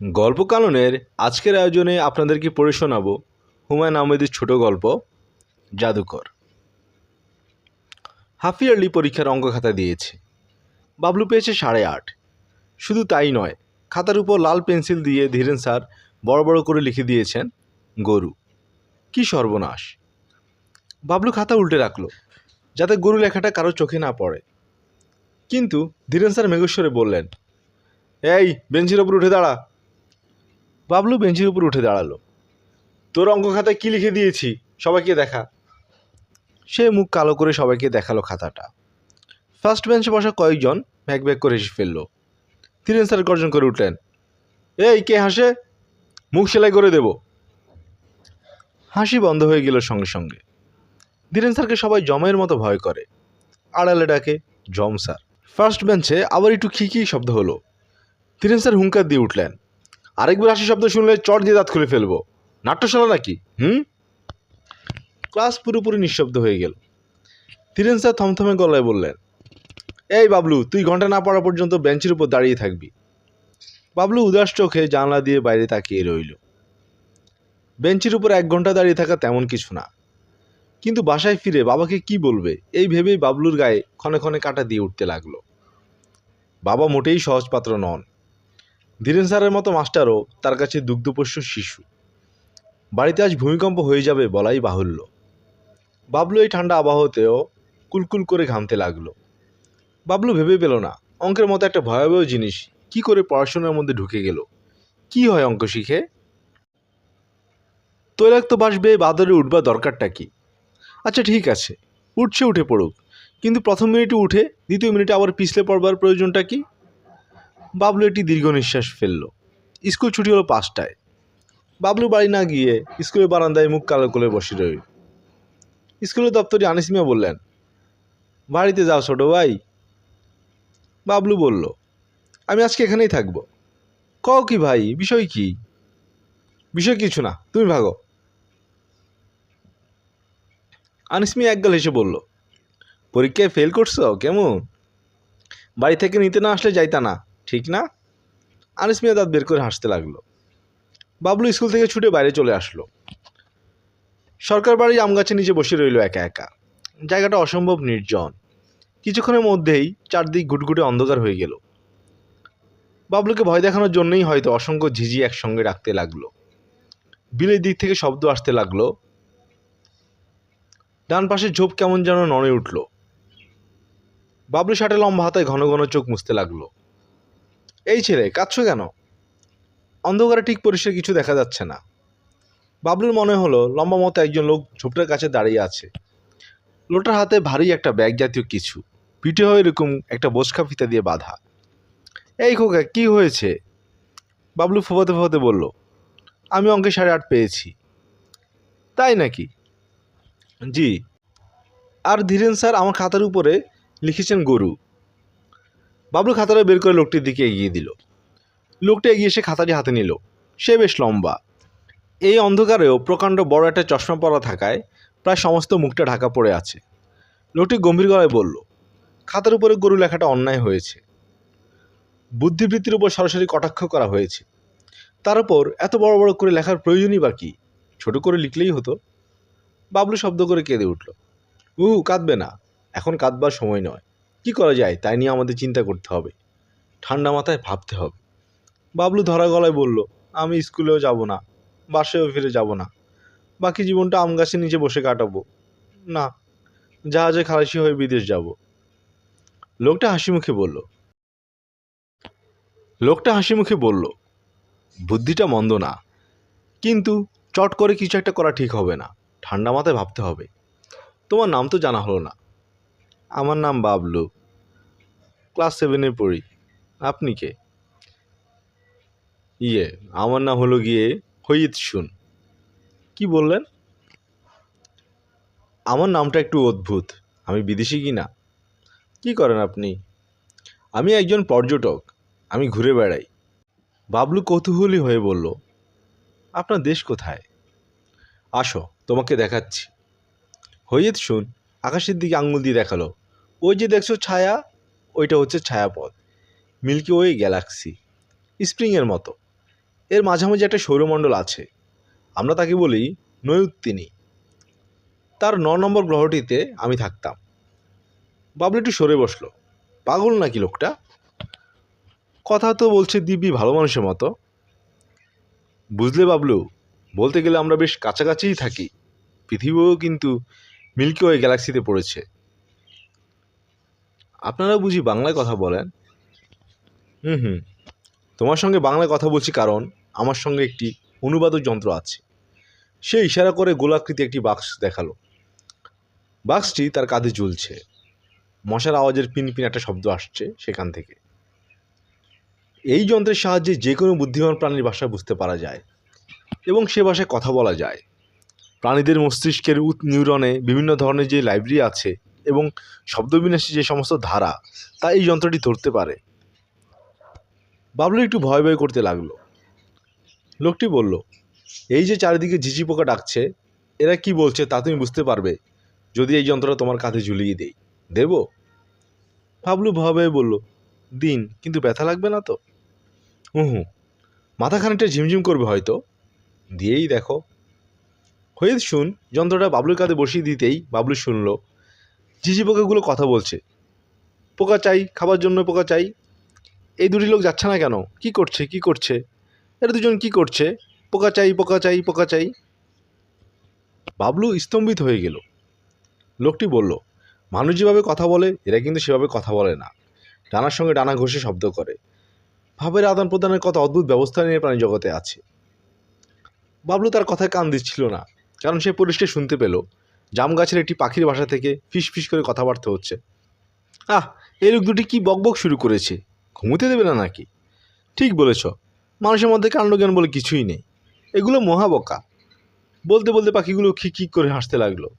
গল্পকাননের আজকের আয়োজনে আপনাদেরকে পড়ে শোনাব হুমায়ুন আহমেদের ছোট গল্প জাদুকর। হাফ ইয়ারলি পরীক্ষার অঙ্ক খাতা দিয়েছে। বাবলু পেয়েছে 8.5। শুধু তাই নয়, খাতার উপর লাল পেন্সিল দিয়ে ধীরেন স্যার বড় বড় করে লিখে দিয়েছেন গরু। কি সর্বনাশ! বাবলু খাতা উল্টে রাখলো যাতে গরু লেখাটা কারো চোখে না পড়ে। কিন্তু ধীরেন স্যার মেঘস্বরে বললেন, এই বেঞ্চের ওপর উঠে দাঁড়া। বাবলু বেঞ্চের উপর উঠে দাঁড়ালো। তোর অঙ্ক খাতায় কী লিখে দিয়েছি সবাইকে দেখা। সে মুখ কালো করে সবাইকে দেখালো খাতাটা। ফার্স্ট বেঞ্চে বসা কয়েকজন ভ্যাক ভ্যাক করে হেসে ফেলল। ধীরেন স্যার গর্জন করে উঠলেন, এই কে হাসে? মুখ সেলাই করে দেব। হাসি বন্ধ হয়ে গেল সঙ্গে সঙ্গে। ধীরেন স্যারকে সবাই জমের মতো ভয় করে, আড়ালে ডাকে জম স্যার। ফার্স্ট বেঞ্চে আবার একটু খিকি শব্দ হলো। ধীরেন স্যার হুঙ্কার দিয়ে উঠলেন, আরেকবার হাসি শব্দ শুনলে চট দিয়ে দাঁত খুলে ফেলবো। নাট্যশালা নাকি? ক্লাস পুরোপুরি নিঃশব্দ হয়ে গেল। ধীরেন স্যার থমথমে গলায় বললেন, এই বাবলু, তুই ঘন্টা না পড়া পর্যন্ত বেঞ্চের উপর দাঁড়িয়ে থাকবি। বাবলু উদাস চোখে জানলা দিয়ে বাইরে তাকিয়ে রইল। বেঞ্চের উপর 1 ঘন্টা দাঁড়িয়ে থাকা তেমন কিছু না, কিন্তু বাসায় ফিরে বাবাকে কি বলবে এই ভেবেই বাবলুর গায়ে ক্ষণে ক্ষণে কাঁটা দিয়ে উঠতে লাগলো। বাবা মোটেই সহজ পাত্র নন। ধীরেন স্যারের মতো মাস্টারও তার কাছে দুগ্ধপোষ্য শিশু। বাড়িতে আজ ভূমিকম্প হয়ে যাবে বলাই বাহুল্য। বাবলু এই ঠান্ডা আবহাওয়াতেও কুলকুল করে ঘামতে লাগলো। বাবলু ভেবে পেল না অঙ্কের মতো একটা ভয়াবহ জিনিস কি করে পড়াশোনার মধ্যে ঢুকে গেল। কি হয় অঙ্ক শিখে? তৈলাক্ত বাঁশ বেয়ে বাদরে উঠবার দরকারটা কি? আচ্ছা ঠিক আছে, উঠছে উঠে পড়ুক, কিন্তু প্রথম মিনিটে উঠে দ্বিতীয় মিনিটে আবার পিছলে পড়বার প্রয়োজনটা কি? বাবলু একটি দীর্ঘ নিঃশ্বাস ফেলল। স্কুল ছুটি হলো 5টায়। বাবলু বাড়ি না গিয়ে স্কুলের বারান্দায় মুখ কালো করে বসে রইল। স্কুলের দপ্তরে আনিস মিয়া বললেন, বাড়িতে যাও ছোট ভাই। বাবলু বলল, আমি আজকে এখানেই থাকবো। কও কি ভাই, বিষয় কি? বিষয় কিছু না, তুমি ভাগো। আনিস মিয়া একগাল হেসে বলল, পরীক্ষায় ফেল করছো কেমন? বাড়ি থেকে নিতে না আসলে যাইতা না, ঠিক না? আনিস মিয়া দাঁত বের করে হাসতে লাগলো। বাবলু স্কুল থেকে ছুটে বাইরে চলে আসলো। সরকার বাড়ির আম গাছের নিচে বসে রইল একা একা। জায়গাটা অসম্ভব নির্জন। কিছুক্ষণের মধ্যেই চারদিক ঘুটঘুটে অন্ধকার হয়ে গেল। বাবলুকে ভয় দেখানোর জন্যই হয়তো অসংখ্য ঝিঝি একসঙ্গে ডাকতে লাগলো। বিলের দিক থেকে শব্দ আসতে লাগলো। ডান পাশের ঝোপ কেমন যেন নড়ে উঠল। বাবলু শার্টে লম্বা হাতায় ঘন ঘন চোখ মুছতে লাগলো। এই ছেলে, কাঁদছো কেন? অন্ধকারে ঠিক পরিষ্কার কিছু দেখা যাচ্ছে না। বাবলুর মনে হলো লম্বা মতো একজন লোক ঝোপটার কাছে দাঁড়িয়ে আছে। লোটার হাতে ভারী একটা ব্যাগ জাতীয় কিছু, পিঠে হয়ে এরকম একটা বোচকা ফিতা দিয়ে বাঁধা। এই খোকা, কি হয়েছে? বাবলু ফোপাতে ফোপাতে বলল, আমি অঙ্কে 8.5 পেয়েছি। তাই নাকি? জি। আর ধীরেন স্যার আমার খাতার উপরে লিখেছেন গরু। বাবলু খাতাটা বের করে লোকটির দিকে এগিয়ে দিল। লোকটা এগিয়ে এসে খাতাটি হাতে নিল। সে বেশ লম্বা। এই অন্ধকারেও প্রকাণ্ড বড় একটা চশমা পরা থাকায় প্রায় সমস্ত মুখটা ঢাকা পড়ে আছে। লোকটি গম্ভীর গলায় বলল, খাতার উপরে গরু লেখাটা অন্যায় হয়েছে। বুদ্ধিবৃত্তির উপর সরাসরি কটাক্ষ করা হয়েছে। তার উপর এত বড় বড় করে লেখার প্রয়োজনই বা কি? ছোট করে লিখলেই হতো। বাবলু শব্দ করে কেঁদে উঠল। কাঁদবে না, এখন কাঁদবার সময় নয়। কি করা যায় তাই নিয়ে আমাদের চিন্তা করতে হবে, ঠান্ডা মাথায় ভাবতে হবে। বাবলু ধরা গলায় বলল, আমি স্কুলেও যাব না, বাসায়ও ফিরে যাব না, বাকি জীবনটা আম গাছের নিচে বসে কাটাবো। না, জাহাজে খালাসি হয়ে বিদেশ যাব। লোকটা হাসি মুখে বলল, বুদ্ধিটা মন্দ না, কিন্তু চট করে কিছু একটা করা ঠিক হবে না, ঠান্ডা মাথায় ভাবতে হবে। তোমার নাম তো জানা হলো না। আমার নাম বাবলু, ক্লাস 7-এ পড়ি। আপনি কে? আমার নাম হলো গিয়ে হইত শুন। কি বললেন? আমার নামটা একটু অদ্ভুত। আমি বিদেশি কি না। কি করেন আপনি? আমি একজন পর্যটক, আমি ঘুরে বেড়াই। বাবলু কৌতূহলী হয়ে বলল, আপনার দেশ কোথায়? আসো, তোমাকে দেখাচ্ছি। হইত শুন আকাশের দিকে আঙুল দিয়ে দেখালো। ওই যে দেখছো ছায়া, ওইটা হচ্ছে ছায়াপথ, মিল্কি ওয়ে গ্যালাক্সি, স্প্রিংয়ের মতো। এর মাঝামাঝি একটা সৌরমণ্ডল আছে, আমরা তাকে বলি নৈউত্তিনী। তার 9 নম্বর গ্রহটিতে আমি থাকতাম। বাবলু একটু সরে বসলো। পাগল নাকি লোকটা? কথা তো বলছে দিব্যি ভালো মানুষের মতো। বুঝলে বাবলু, বলতে গেলে আমরা বেশ কাছাকাছিই থাকি। পৃথিবীও কিন্তু মিল্কি ওয়ে গ্যালাক্সিতে পড়েছে। আপনারা বুঝি বাংলায় কথা বলেন? হুম, তোমার সঙ্গে বাংলায় কথা বলছি কারণ আমার সঙ্গে একটি অনুবাদক যন্ত্র আছে। সে ইশারা করে গোলাকৃতি একটি বাক্স দেখালো। বাক্সটি তার কাঁধে ঝুলছে। মশার আওয়াজের পিনপিন একটা শব্দ আসছে সেখান থেকে। এই যন্ত্রের সাহায্যে যে কোনো বুদ্ধিমান প্রাণীর ভাষা বুঝতে পারা যায় এবং সে ভাষায় কথা বলা যায়। প্রাণীদের মস্তিষ্কের নিউরনে বিভিন্ন ধরনের যে লাইব্রেরি আছে এবং শব্দবিন্যাসী যে সমস্ত ধারা, তা এই যন্ত্রটি ধরতে পারে। বাবলু একটু ভয় ভয় করতে লাগলো। লোকটি বলল, এই যে চারিদিকে ঝিঝি পোকা ডাকছে, এরা কি বলছে তা তুমি বুঝতে পারবে যদি এই যন্ত্রটা তোমার কাঁধে ঝুলিয়ে দেই। দেব? বাবলু ভয় ভয়ে বলল, দিন, কিন্তু ব্যথা লাগবে না তো? হুঁ, মাথা খানিকটা ঝিমঝিম করবে হয়তো। দিয়েই দেখো। হয়ে শুন। যন্ত্রটা বাবলুর কাঁধে বসিয়ে দিতেই বাবলু শুনল ঝিঝি পোকাগুলো কথা বলছে। পোকা চাই, খাবার জন্য পোকা চাই। এই দুটি লোক যাচ্ছে না কেন? কি করছে? এরা দুজন কি করছে? পোকা চাই, পোকা চাই, পোকা চাই। বাবলু স্তম্ভিত হয়ে গেল। লোকটি বলল, মানুষ যেভাবে কথা বলে এরা কিন্তু সেভাবে কথা বলে না। ডানার সঙ্গে ডানা ঘষে শব্দ করে। ভাবের আদান প্রদানের কত অদ্ভুত ব্যবস্থা নিয়ে প্রাণী জগতে আছে। বাবলু তার কথায় কান দিচ্ছিল না, কারণ সে পরিষ্কার শুনতে পেল জাম গাছের একটি পাখির বাসা থেকে ফিস ফিস করে কথাবার্তা হচ্ছে। এই লোক দুটি কি বকবক শুরু করেছে, ঘুমোতে দেবে না নাকি? ঠিক বলেছ, মানুষের মধ্যে কাণ্ডজ্ঞান বলে কিছুই নেই। এগুলো মহাবকা। বলতে বলতে পাখিগুলো খিক করে হাসতে লাগলো।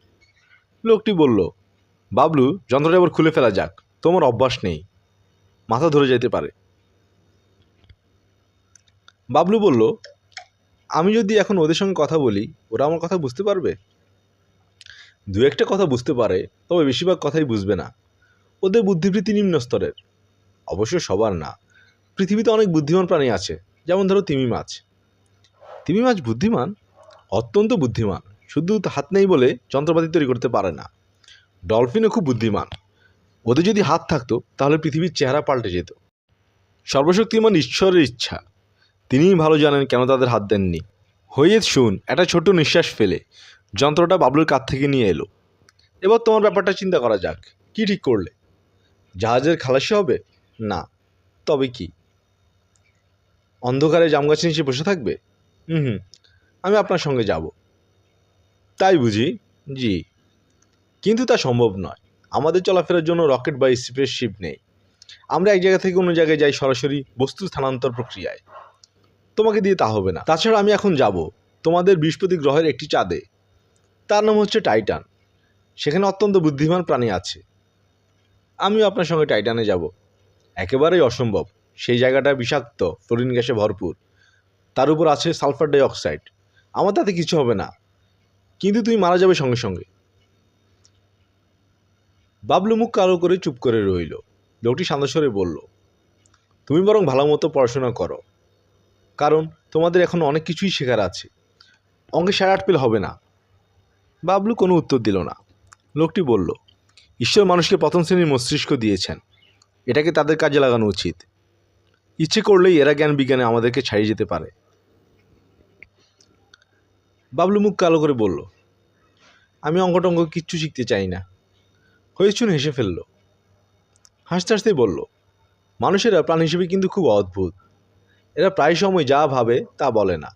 লোকটি বলল, বাবলু, যন্ত্রটা এবার খুলে ফেলা যাক। তোমার অভ্যাস নেই, মাথা ধরে যেতে পারে। বাবলু বলল, আমি যদি এখন ওদের সঙ্গে কথা বলি, ওরা আমার কথা বুঝতে পারবে? দু একটা কথা বুঝতে পারে, তবে বেশিরভাগ কথাই বুঝবে না। ওদের বুদ্ধিবৃত্তি নিম্ন স্তরের। অবশ্য সবার না। পৃথিবীতে অনেক বুদ্ধিমান প্রাণী আছে, যেমন ধরো তিমি মাছ। তিমি মাছ বুদ্ধিমান? অত্যন্ত বুদ্ধিমান। শুধু হাত নেই বলে যন্ত্রপাতি তৈরি করতে পারে না। ডলফিনও খুব বুদ্ধিমান। ওদের যদি হাত থাকতো তাহলে পৃথিবীর চেহারা পাল্টে যেত। সর্বশক্তিমান ঈশ্বরের ইচ্ছা, তিনিই ভালো জানেন কেন তাদের হাত দেননি। হইয়েত শুন। একটা ছোট্ট নিঃশ্বাস ফেলে যন্ত্রটা বাবলুর কাছ থেকে নিয়ে এলো। এবার তোমার ব্যাপারটা চিন্তা করা যাক। কি ঠিক করলে? জাহাজের খালাসি হবে? না। তবে কি? অন্ধকারে জামগাছের নিচে বসে থাকবে? হুম, আমি আপনার সঙ্গে যাব। তাই বুঝি? জি। কিন্তু তা সম্ভব নয়। আমাদের চলাফেরার জন্য রকেট বা স্পেসশিপ নেই। আমরা এক জায়গা থেকে অন্য জায়গায় যাই সরাসরি বস্তু স্থানান্তর প্রক্রিয়ায়। তোমাকে দিয়ে তা হবে না। তাছাড়া আমি এখন যাব তোমাদের বৃহস্পতি গ্রহের একটি চাঁদে। তার নাম হচ্ছে টাইটান। সেখানে অত্যন্ত বুদ্ধিমান প্রাণী আছে। আমিও আপনার সঙ্গে টাইটানে যাব। একেবারেই অসম্ভব। সেই জায়গাটা বিষাক্ত, ফ্লোরিন গ্যাসে ভরপুর। তার উপর আছে সালফার ডাই অক্সাইড। আমার তাতে কিছু হবে না, কিন্তু তুমি মারা যাবে সঙ্গে সঙ্গে। বাবলু মুখ কালো করে চুপ করে রইল। লোকটি শান্তস্বরে বলল, তুমি বরং ভালো মতো পড়াশোনা করো, কারণ তোমাদের এখন অনেক কিছুই শেখার আছে। অঙ্কে 8.5 পেলে হবে না। বাবলু কোনো উত্তর দিল না। লোকটি বলল, ঈশ্বর মানুষকে প্রথম শ্রেণীর মস্তিষ্ক দিয়েছেন। এটাকে তাদের কাজে লাগানো উচিত। ইচ্ছে করলেই এরা জ্ঞান বিজ্ঞানে আমাদেরকে ছাড়িয়ে যেতে পারে। বাবলু মুখ কালো করে বলল, আমি অঙ্ক কিচ্ছু শিখতে চাই না। হয়েছুন হেসে ফেলল। হাসতে হাসতেই বলল, মানুষেরা প্রাণ হিসেবে কিন্তু খুব অদ্ভুত। এরা প্রায় সময় যা ভাবে তা বলে না।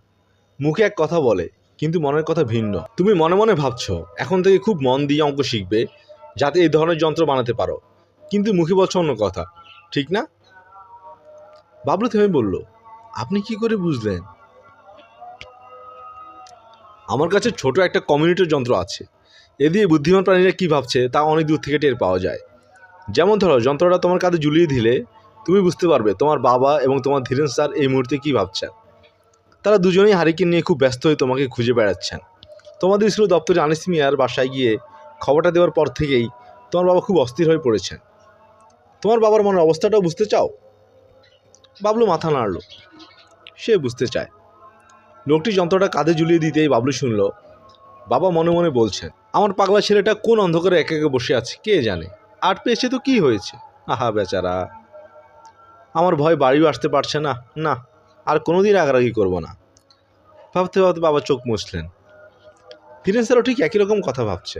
মুখে এক কথা বলে, কিন্তু মনের কথা ভিন্ন। তুমি মনে মনে ভাবছো এখন থেকে খুব মন দিয়ে অঙ্ক শিখবে, যাতে এই ধরনের যন্ত্র বানাতে পারো, কিন্তু মুখে বলছো অন্য কথা, ঠিক না? বাবলু থেমে বলল, আপনি কি করে বুঝলেন? আমার কাছে ছোট একটা কমিউনিটির যন্ত্র আছে। এ দিয়ে বুদ্ধিমান প্রাণীরা কী ভাবছে তা অনেক দূর থেকে টের পাওয়া যায়। যেমন ধরো, যন্ত্রটা তোমার কাঁধে ঝুলিয়ে দিলে তুমি বুঝতে পারবে তোমার বাবা এবং তোমার ধীরেন স্যার এই মুহূর্তে কী ভাবছেন। তারা দুজনেই হারিকেন নিয়ে খুব ব্যস্ত হয়ে তোমাকে খুঁজে বেড়াচ্ছেন। তোমাদের স্কুল দপ্তরে আনিস মিয়ার বাসায় গিয়ে খবরটা দেওয়ার পর থেকেই তোমার বাবা খুব অস্থির হয়ে পড়েছেন। তোমার বাবার মনের অবস্থাটাও বুঝতে চাও? বাবলু মাথা নাড়ল। সে বুঝতে চায়। লোকটি যন্ত্রটা কাঁধে ঝুলিয়ে দিতেই বাবলু শুনল বাবা মনে মনে বলছেন, আমার পাগলা ছেলেটা কোন অন্ধকারে একা একা বসে আছে কে জানে, আট পেয়েছে তো কি হয়েছে, আহা বেচারা। আমার ভয় বাড়িও আসতে পারছে না, না আর কোনোদিন রাগারাগি করব না। ভাবতে ভাবতে বাবা চোখ মুছলেন। ধীরেন স্যারও ঠিক একই রকম কথা ভাবছে।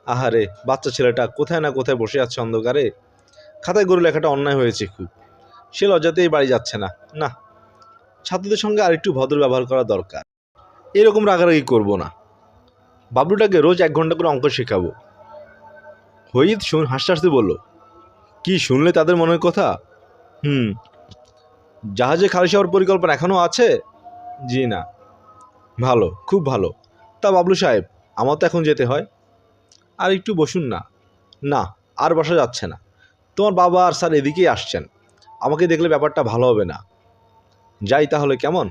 আহারে বাচ্চা ছেলেটা কোথায় না কোথায় বসে আছে অন্ধকারে, খাতায় গরু লেখাটা অন্যায় হয়েছে খুব, সে লজ্জাতেই বাড়ি যাচ্ছে না। না, ছাত্রদের সঙ্গে আরেকটু ভদ্র ব্যবহার করা দরকার, এরকম রাগারাগি করব না। বাবলুটাকে রোজ 1 ঘন্টা করে অঙ্ক শেখাবো। হইত হাসতে হাসতে বলল, কি শুনলে তাদের মনের কথা? জাহাজে খালাসি হওয়ার পরিকল্পনা এখনও আছে? জি না। ভালো, খুব ভালো। তা বাবলু সাহেব, আমার তো এখন যেতে হয়। আর একটু বসুন না। না, আর বসা যাচ্ছে না। তোমার বাবা আর স্যার এদিকেই আসছেন, আমাকে দেখলে ব্যাপারটা ভালো হবে না। যাই তাহলে, কেমন?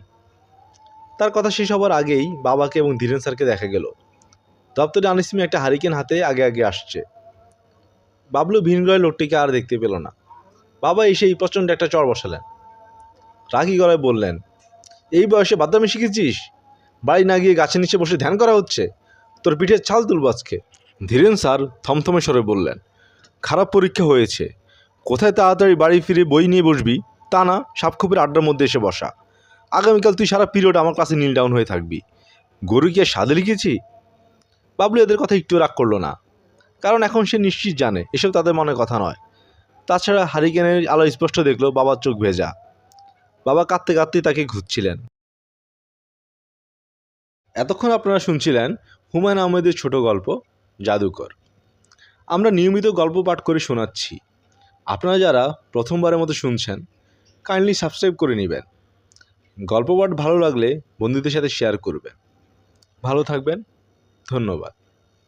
তার কথা শেষ হবার আগেই বাবাকে এবং ধীরেন স্যারকে দেখা গেল। দপ্তরে আনিস মিয়া একটা হারিকেন হাতে আগে আগে আসছে। বাবলু ভিনগ্রহের লোকটিকে আর দেখতে পেল না। বাবা এসেই প্রচণ্ড একটা চড় বসালেন। রাগী গলায় বললেন, এই বয়সে বাদামি শিখেছিস? বাড়ি না গিয়ে গাছের নিচে বসে ধ্যান করা হচ্ছে? তোর পিঠের ছাল তুলব আজকে। ধীরেন স্যার থমথমে স্বরে বললেন, খারাপ পরীক্ষা হয়েছে, কোথায় তাড়াতাড়ি বাড়ি ফিরে বই নিয়ে বসবি তা না, সাপখোপের আড্ডার মধ্যে এসে বসা। আগামীকাল তুই সারা পিরিয়ড আমার ক্লাসে নীল ডাউন হয়ে থাকবি। গরু কি আর সাদে লিখেছি? বাবলু এদের কথা একটু রাগ করলো না, কারণ এখন সে নিশ্চিত জানে এসব তাদের মনের কথা নয়। তাছাড়া হারিকেনের আলো স্পষ্ট দেখলো বাবার চোখ ভেজা। বাবা কাঁদতে কাঁদতে তাকে খুঁজছিলেন। এতক্ষণ আপনারা শুনছিলেন হুমায়ুন আহমেদের ছোট গল্প জাদুকর। আমরা নিয়মিত গল্প পাঠ করে শোনাচ্ছি। আপনারা যারা প্রথমবারের মতো শুনছেন, কাইন্ডলি সাবস্ক্রাইব করে নেবেন। গল্প পাঠ ভালো লাগলে বন্ধুদের সাথে শেয়ার করবেন। ভালো থাকবেন, ধন্যবাদ।